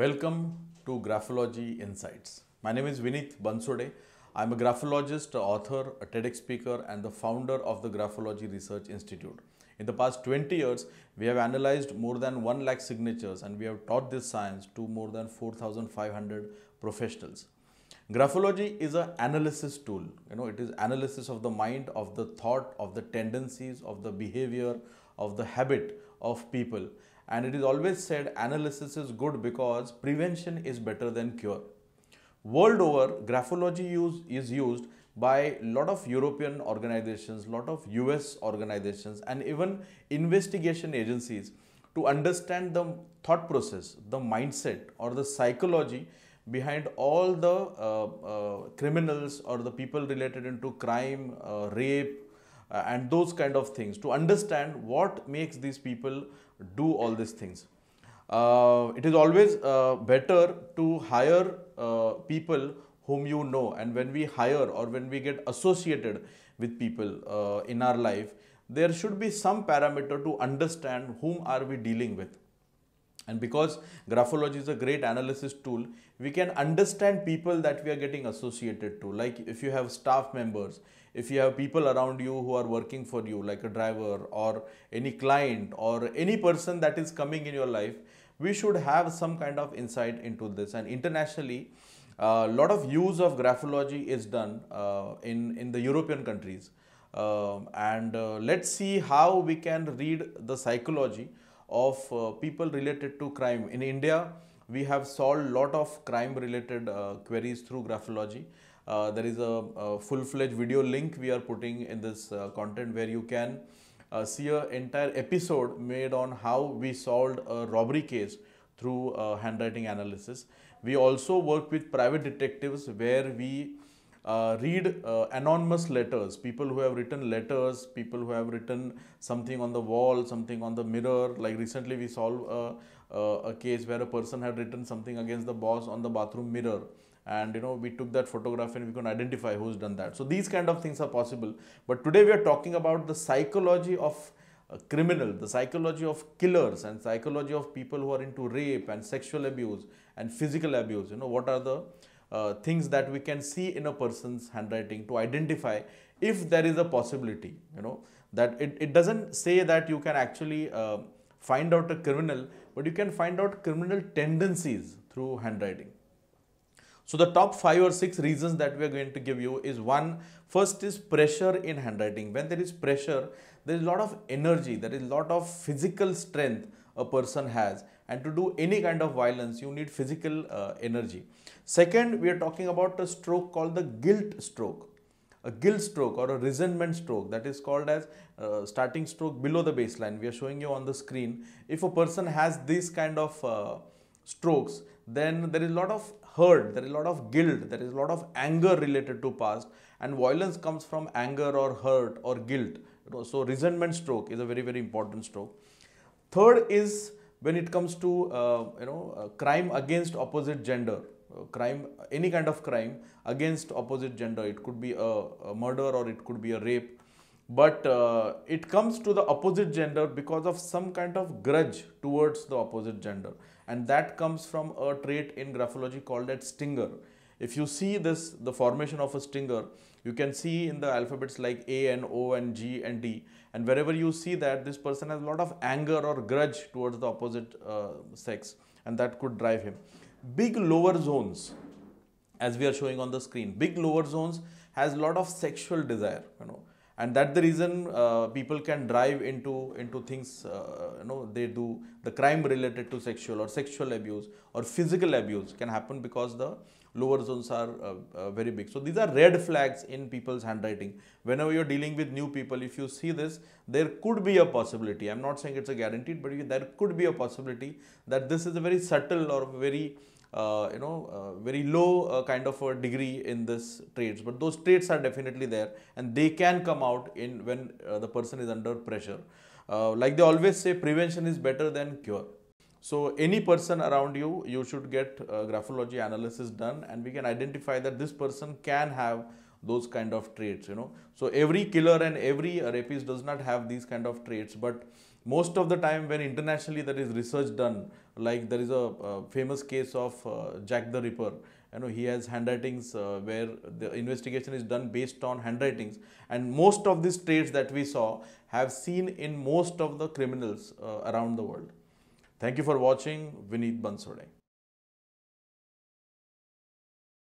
Welcome to Graphology Insights. My name is Vinit Bansode. I'm a graphologist, author, a TEDx speaker, and the founder of the Graphology Research Institute. In the past 20 years, we have analyzed more than 1 lakh signatures and we have taught this science to more than 4,500 professionals. Graphology is an analysis tool. It is analysis of the mind, of the thought, of the tendencies, of the behavior, of the habit of people. And it is always said analysis is good because prevention is better than cure. World over, graphology is used by a lot of European organizations, lot of US organizations, and even investigation agencies to understand the thought process, the mindset or the psychology behind all the criminals or the people related into crime, rape, and those kind of things, to understand what makes these people do all these things. It is always better to hire people whom you know, and when we hire or when we get associated with people in our life, there should be some parameter to understand whom are we dealing with. And because graphology is a great analysis tool, we can understand people that we are getting associated to. Like if you have staff members, if you have people around you who are working for you, like a driver or any client or any person that is coming in your life, we should have some kind of insight into this. And internationally, a lot of use of graphology is done in the European countries. Let's see how we can read the psychology of people related to crime. In India, we have solved a lot of crime related queries through graphology. There is a full-fledged video link we are putting in this content where you can see an entire episode made on how we solved a robbery case through handwriting analysis. We also work with private detectives where we read anonymous letters, people who have written letters, people who have written something on the wall, something on the mirror. Like recently we solved a case where a person had written something against the boss on the bathroom mirror, and we took that photograph and we can identify who's done that. So these kind of things are possible. But today we are talking about the psychology of criminal, the psychology of killers, and psychology of people who are into rape and sexual abuse and physical abuse. What are the things that we can see in a person's handwriting to identify if there is a possibility, that it doesn't say that you can actually find out a criminal, but you can find out criminal tendencies through handwriting. So the top 5 or 6 reasons that we are going to give you is first is pressure in handwriting. When there is pressure, there is a lot of energy, there is a lot of physical strength a person has, and to do any kind of violence you need physical energy. Second, we are talking about a stroke called the guilt stroke. A guilt stroke or a resentment stroke, that is called as starting stroke below the baseline. We are showing you on the screen. If a person has this kind of strokes, then there is a lot of hurt, there is a lot of guilt, there is a lot of anger related to past, and violence comes from anger or hurt or guilt. So resentment stroke is a very, very important stroke. Third is when it comes to crime against opposite gender. Crime, any kind of crime against opposite gender. It could be a murder or it could be a rape, but it comes to the opposite gender because of some kind of grudge towards the opposite gender, and that comes from a trait in graphology called as stinger. If you see this, the formation of a stinger, you can see in the alphabets like A and O and G and D, and wherever you see that, this person has a lot of anger or grudge towards the opposite sex, and that could drive him. Big lower zones, as we are showing on the screen, big lower zones has a lot of sexual desire, and that's the reason people can drive into things, they do the crime related to sexual or sexual abuse or physical abuse can happen because the lower zones are very big. So these are red flags in people's handwriting. Whenever you're dealing with new people, if you see this, there could be a possibility, I'm not saying it's a guaranteed, but there could be a possibility that this is a very subtle or very very low kind of a degree in this traits, but those traits are definitely there, and they can come out in when the person is under pressure. Like they always say, prevention is better than cure. So any person around you should get graphology analysis done, and we can identify that this person can have those kind of traits, So every killer and every rapist does not have these kind of traits, but most of the time when internationally there is research done, like there is a famous case of Jack the Ripper. He has handwritings where the investigation is done based on handwritings, and most of these traits that we saw have seen in most of the criminals around the world. Thank you for watching. Vinit Bansode.